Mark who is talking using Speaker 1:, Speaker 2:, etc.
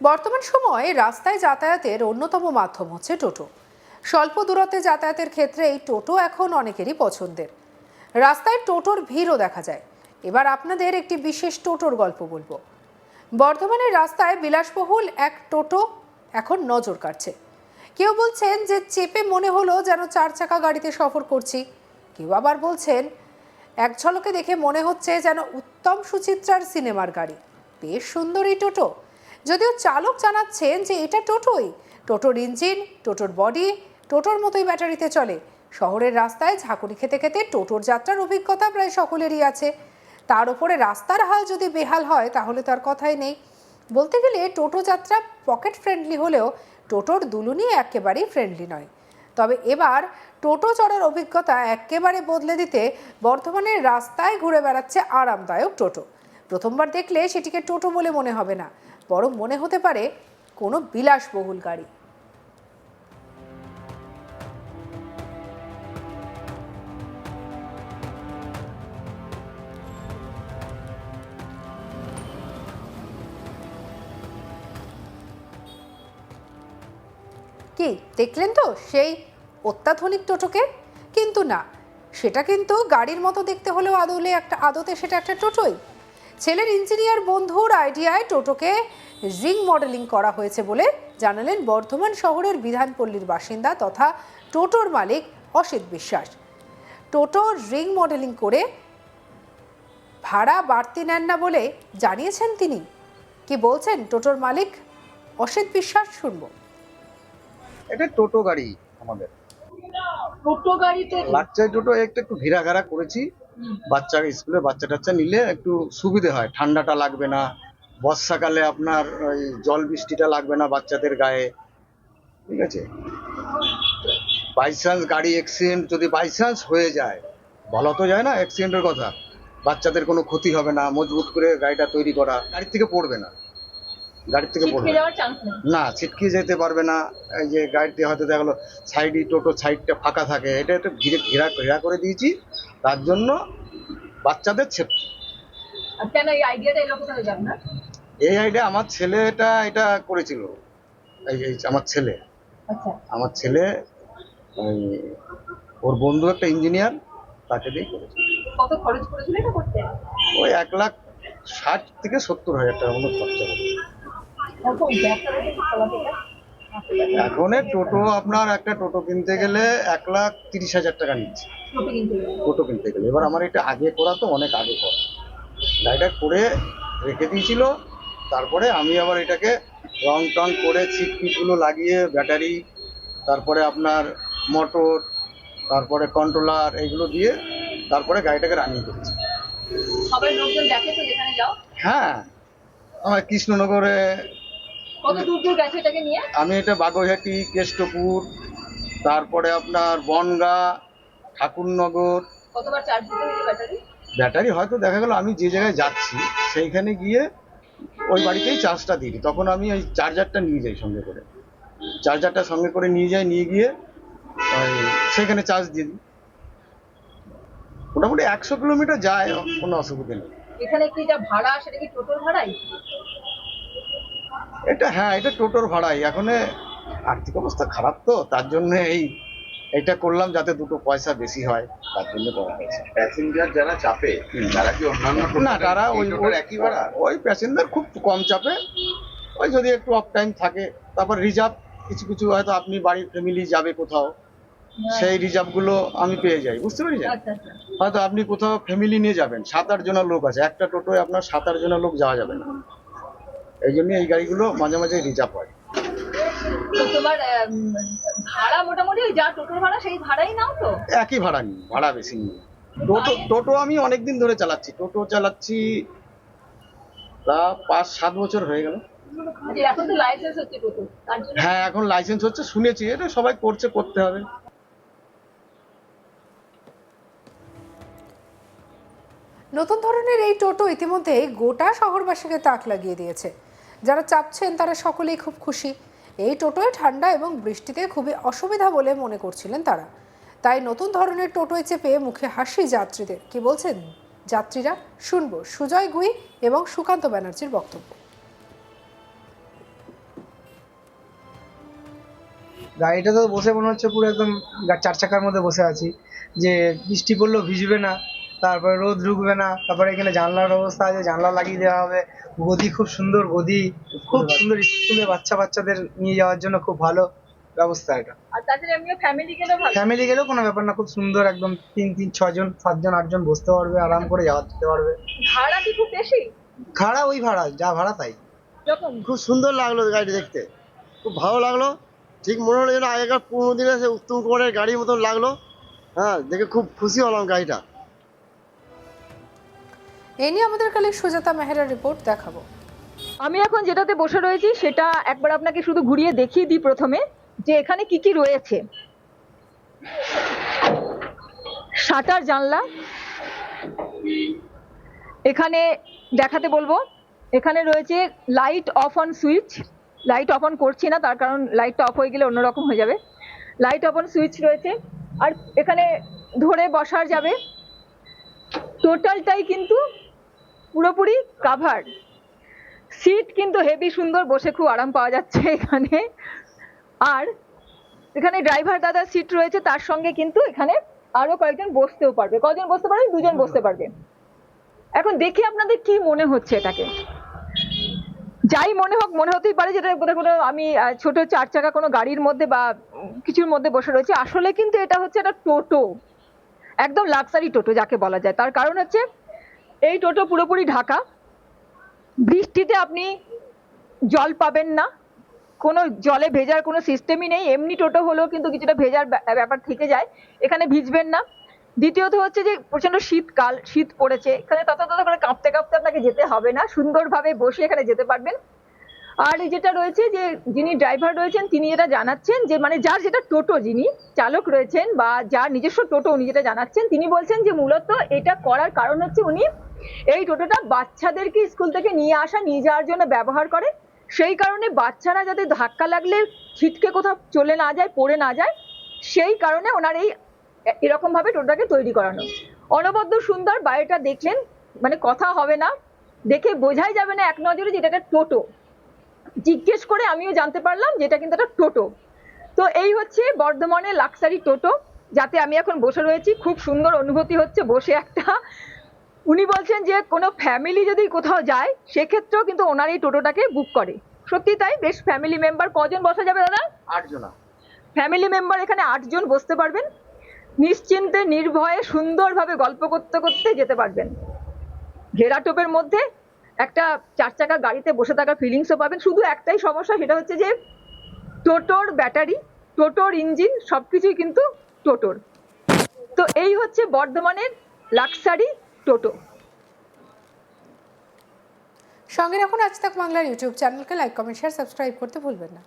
Speaker 1: বর্তমান সময়ে রাস্তায় যাতায়াতের অন্যতম মাধ্যম হচ্ছে টোটো। স্বল্প দূরত্বে যাতায়াতের ক্ষেত্রে এই টোটো এখন অনেকেরই পছন্দের। রাস্তায় টোটোর ভিড়ও দেখা যায়। এবার আপনাদের একটি বিশেষ টোটোর গল্প বলবো। বর্ধমানের রাস্তায় বিলাসবহুল এক টোটো এখন নজর কাড়ছে। কেউ বলছেন যে চেপে মনে হলো যেন 4 চাকা গাড়িতে সফর করছি, কেউ আবার বলছেন এক ঝলকে দেখে মনে হচ্ছে যেন উত্তম সুচিত্রার সিনেমার গাড়ি। বেশ সুন্দর এই টোটো, যদিও চালক জানাচ্ছেন যে এটা টোটোই। টোটোর ইঞ্জিন, টোটোর বডি টোটোর মতোই ব্যাটারিতে চলে। শহরের রাস্তায় ঝাঁকুনি খেতে খেতে টোটোর যাত্রার অভিজ্ঞতা প্রায় সকলেরই আছে। তার উপরে রাস্তার হাল যদি বেহাল হয় তাহলে তার কথাই নেই। বলতে গেলে টোটো যাত্রা পকেট ফ্রেন্ডলি হলেও টোটোর দুলুনি একেবারেই ফ্রেন্ডলি নয়। তবে এবার টোটো চড়ার অভিজ্ঞতা একেবারে বদলে দিতে বর্ধমানের রাস্তায় ঘুরে বেড়াচ্ছে আরামদায়ক টোটো। প্রথমবার দেখলে সেটিকে টোটো বলে মনে হবে না, বরং মনে হতে পারে কোনো বিলাসবহুল গাড়ি। কি দেখলেন তো সেই অত্যাধুনিক টোটোকে? কিন্তু না, সেটা কিন্তু গাড়ির মতো দেখতে হলেও আদতে সেটা একটা টোটোই। ছেলের ইঞ্জিনিয়ার বন্ধুর আইডিয়ায় টোটোকে রিং মডেলিং করা হয়েছে বলে জানালেন বর্ধমান শহরের বিধানপল্লীর বাসিন্দা তথা টোটোর মালিক অসিত বিশ্বাস। টোটোর রিং মডেলিং করে ভাড়া বাড়তি নেন না বলে জানিয়েছেন তিনি। কি বলছেন টোটোর মালিক অসিত বিশ্বাস, শুনবো।
Speaker 2: এটা টোটো গাড়ি আমাদের।
Speaker 3: টোটো গাড়িতে
Speaker 2: বাচ্চা টোটো একটু ঘেরাঘেরা করেছি। বাচ্চা স্কুলে বাচ্চা টাচ্চা নিলে একটু সুবিধে হয়, ঠান্ডাটা লাগবে না, বর্ষাকালে আপনার ওই জল বৃষ্টিটা লাগবে না বাচ্চাদের গায়ে। ঠিক আছে, বাইচান্স গাড়ি অ্যাক্সিডেন্ট যদি বাইচান্স হয়ে যায়, বলা তো যায় না অ্যাক্সিডেন্টের কথা, বাচ্চাদের কোনো ক্ষতি হবে না, মজবুত করে গাড়িটা তৈরি করা, গাড়ি থেকে পড়বে না, গাড়ি থেকে পড়বে না, ছিটকে যেতে পারবে না। এই যে গাড়িতে হয়তো দেখা গেলো সাইডে টোটো সাইডটা ফাঁকা থাকে, এটা একটু ঘেরা করে দিয়েছি, তার জন্য বাচ্চাদের সেফটি।
Speaker 3: কেন এই আইডিয়াটা এলো কোথায় যান না?
Speaker 2: এই আইডিয়া আমার ছেলে এটা করেছিল। এই আমার ছেলে,
Speaker 3: আচ্ছা,
Speaker 2: আমার ছেলে ওই ওর বন্ধু একটা ইঞ্জিনিয়ার, তাকে দিয়ে করেছিল।
Speaker 3: কত খরচ করেছিল এটা করতে?
Speaker 2: ওই 1,60,000 থেকে 70,000 টাকার মতো খরচা করে। এখন টোটো আপনার একটা টোটো কিনতে গেলে 1,30,000 টাকা নিচ্ছে টোটো কিনতে গেলে। এবার আমার এটা আগে করা, তো অনেক আগে করা, গাড়িটা করে রেখে দিয়েছিল। তারপরে আমি আবার এটাকে রং টং করে ছিটপিটগুলো লাগিয়ে ব্যাটারি, তারপরে আপনার মোটর, তারপরে কন্ট্রোলার, এগুলো দিয়ে তারপরে গাড়িটাকে রানিং করেছি।
Speaker 3: সবাই লোকজন দেখে তো যেখানে যাও?
Speaker 2: হ্যাঁ, আমার কৃষ্ণনগরে।
Speaker 3: কত দূর দূর গেছে এটাকে নিয়ে?
Speaker 2: আমি এটা বাগুইহাটি, কেষ্টপুর, তারপরে আপনার বনগা, ঠাকুরনগর।
Speaker 3: কতবার চার্জ দিতে হয়েছে ব্যাটারি?
Speaker 2: ব্যাটারি হয়তো দেখা গেল আমি যে জায়গায় যাচ্ছি সেইখানে গিয়ে ওই বাড়িতেই চার্জটা দিই, তখন আমি ওই চার্জারটা নিয়ে যাই সঙ্গে করে, চার্জারটা সঙ্গে করে নিয়ে গিয়ে ওই সেখানে চার্জ দিয়ে দিই। মোটামুটি 100 কিলোমিটার যায়, কোনো অসুবিধা নেই।
Speaker 3: এখানে কি যা ভাড়া সেটা কি টোটোর ভাড়াই?
Speaker 2: হ্যাঁ, এটা টোটোর ভাড়াই। এখন আর্থিক অবস্থা খারাপ, তো তার জন্য এইটা করলাম যাতে দুটো পয়সা বেশি হয়, তার জন্য করা হয়েছে।
Speaker 4: প্যাসেঞ্জার যারা চাপে তারা কি অন্যান্য
Speaker 2: না, তারা ওই
Speaker 4: একই ভাড়া?
Speaker 2: ওই প্যাসেঞ্জার খুব কম চাপে, ওই যদি একটু অফ টাইম থাকে, তারপর রিজার্ভ কিছু হয়তো আপনি বাড়ির ফ্যামিলি যাবে কোথাও, সেই রিজার্ভগুলো আমি পেয়ে যাই, বুঝতে পেরেছেন? হয়তো আপনি কোথাও ফ্যামিলি নিয়ে যাবেন, 7-8 জনের লোক আছে, একটা টোটোয় আপনার 7-8 জনের লোক যাওয়া যাবে না, এই জন্য এই গাড়িগুলো মাঝে মাঝে রিজার্ভ হয়।
Speaker 3: তো তোমার ভাড়া মোটামুটি যা টোটোর ভাড়া সেই ভাড়াই নাও তো?
Speaker 2: একই ভাড়া নিই, ভাড়া বেশি নিই। টোটো আমি অনেকদিন ধরে চালাচ্ছি, টোটো চালাচ্ছি তা 5-7 বছর হয়ে গেল।
Speaker 3: এখন তো লাইসেন্স হচ্ছে টোটো, তার জন্য?
Speaker 2: হ্যাঁ, এখন লাইসেন্স হচ্ছে, শুনেছি, এটা সবাই করতে হবে।
Speaker 1: নতুন ধরনের এই টোটো ইতিমধ্যে গোটা শহরবাসীকে তাক লাগিয়ে দিয়েছে। যারা চাপছেন তারা সকলেই খুব খুশি। এই টোটোয় ঠান্ডা এবং বৃষ্টিতে খুবই অসুবিধা বলে মনে করছিলেন তারা। তাই নতুন ধরনের টোটোয় চেপে মুখে হাসি যাত্রীদের। কি বলছেন যাত্রীরা, শুনবো সুজয় গুই এবং সুকান্ত ব্যানার্জির বক্তব্য।
Speaker 5: গাড়িটা তো বসে মনে হচ্ছে পুরো একদম চার চাকার মধ্যে বসে আছি, যে বৃষ্টি পড়লেও ভিজবে না, তারপরে রোদ ঢুকবে না, তারপরে এখানে জানলার ব্যবস্থা আছে, জানলা লাগিয়ে দেওয়া হবে, গদি খুব সুন্দর গদি, খুব সুন্দর, স্কুলে বাচ্চাদের নিয়ে যাওয়ার জন্য খুব ভালো ব্যবস্থা এটা।
Speaker 3: আর তাছাড়া এমনিও ফ্যামিলি গেলেও ভালো।
Speaker 5: ফ্যামিলি গেলেও কোনো ব্যাপার না, খুব সুন্দর একদম 3-6 জন 7 জন 8 জন বসতে পারবে, আরাম করে যাওয়া যেতে পারবে।
Speaker 3: ভাড়া কি খুব বেশি?
Speaker 5: ভাড়া ওই ভাড়া, যা ভাড়া তাই।
Speaker 3: যখন
Speaker 6: খুব সুন্দর লাগলো গাড়িটা দেখতে, খুব ভালো লাগলো। ঠিক মনে হলো যেন আগেকার পুরোনো দিনে সে উত্তম কুমারের গাড়ির মতন লাগলো। হ্যাঁ, দেখে খুব খুশি হলাম গাড়িটা।
Speaker 1: এ নিয়ে আমাদের কালের সুজাতা মেহরার রিপোর্ট দেখাবো।
Speaker 3: আমি এখন যেটাতে বসে রয়েছি সেটা একবার আপনাকে শুধু ঘুরিয়ে দেখিয়ে দিই প্রথমে, যে এখানে কি কি রয়েছে। শাটার জানলা, এখানে দেখাতে বলবো, এখানে রয়েছে light off on switch. Light off on করছি না, তার কারণ লাইটটা অফ হয়ে গেলে অন্যরকম হয়ে যাবে। লাইট অফ অন সুইচ রয়েছে, আর এখানে ধরে বসার যাবে। টোটালটাই কিন্তু পুরোপুরি কাভার। সিট কিন্তু হেভি সুন্দর, বসে খুব আরাম পাওয়া যাচ্ছে এখানে। আর এখানে ড্রাইভার দাদার সিট রয়েছে, তার সঙ্গে কিন্তু এখানে আরো কয়েকজন বসতেও পারবে। কজন বসতে পারবে? 2 জন বসতে পারবে। এখন দেখি আপনাদের কি মনে হচ্ছে এটাকে। যাই মনে হোক, মনে হতেই পারে যেটা কোথাও কোথাও আমি ছোট 4 চাকা কোনো গাড়ির মধ্যে বা কিছুর মধ্যে বসে রয়েছি। আসলে কিন্তু এটা হচ্ছে একটা টোটো, একদম লাক্সারি টোটো যাকে বলা যায়। তার কারণ হচ্ছে এই টোটো পুরোপুরি ঢাকা, বৃষ্টিতে আপনি জল পাবেন না, কোনো জলে ভেজার কোনো সিস্টেমই নেই। এমনি টোটো হলেও কিন্তু কিছুটা ভেজার ব্যাপার থেকে যায়, এখানে ভিজবেন না। দ্বিতীয়ত হচ্ছে যে প্রচন্ড শীতকাল, শীত পড়েছে, এখানে তত করে কাঁপতে কাঁপতে আপনাকে যেতে হবে না, সুন্দরভাবে বসে এখানে যেতে পারবেন। আর এই যেটা রয়েছে, যে যিনি ড্রাইভার রয়েছেন তিনি এটা জানাচ্ছেন, যে মানে যার যেটা টোটো, যিনি চালক রয়েছেন বা যার নিজস্ব টোটো, উনি যেটা জানাচ্ছেন, তিনি বলছেন যে মূলত এটা করার কারণ হচ্ছে উনি এই টোটোটা বাচ্চাদেরকে স্কুল থেকে নিয়ে আসা নিয়ে যাওয়ার জন্য ব্যবহার করে। সেই কারণে বাচ্চারা যাতে ধাক্কা লাগলে ছিটকে কোথাও চলে না যায়, পড়ে না যায়, সেই কারণে ওনার এই এরকম ভাবে টোটোটাকে তৈরি করানো। অনবদ্য সুন্দর। বাড়িটা দেখলেন, মানে কথা হবে না, দেখে বোঝাই যাবে না এক নজরে যে এটা একটা টোটো। জিজ্ঞেস করে আমিও জানতে পারলাম যে এটা কিন্তু একটা টোটো। তো এই হচ্ছে বর্ধমানের লাক্সারি টোটো, যাতে আমি এখন বসে রয়েছি। খুব সুন্দর অনুভূতি হচ্ছে বসে একটা। উনি বলছেন যে কোনো ফ্যামিলি যদি কোথাও যায় সেক্ষেত্রেও কিন্তু ওনার এই টোটোটাকে বুক করে। সত্যি তাই, বেশ ফ্যামিলি মেম্বার। কজন বসা যাবে দাদা?
Speaker 2: 8 জন।
Speaker 3: ফ্যামিলি মেম্বার এখানে 8 জন বসতে পারবেন, নিশ্চিন্তে নির্ভয়ে সুন্দরভাবে গল্প করতে করতে যেতে পারবেন। ঘেরা টোপের মধ্যে একটা 4 চাকা গাড়িতে বসে থাকার ফিলিংসও পাবেন। শুধু একটাই সমস্যা, সেটা হচ্ছে যে টোটোর ব্যাটারি, টোটোর ইঞ্জিন সবকিছুই কিন্তু টোটোর। তো এই হচ্ছে বর্ধমানের লাক্সারি টোটো।
Speaker 1: সঙ্গে রাখুন আজ তাক বাংলার ইউটিউব চ্যানেলকে, লাইক কমেন্ট শেয়ার সাবস্ক্রাইব করতে ভুলবেন না।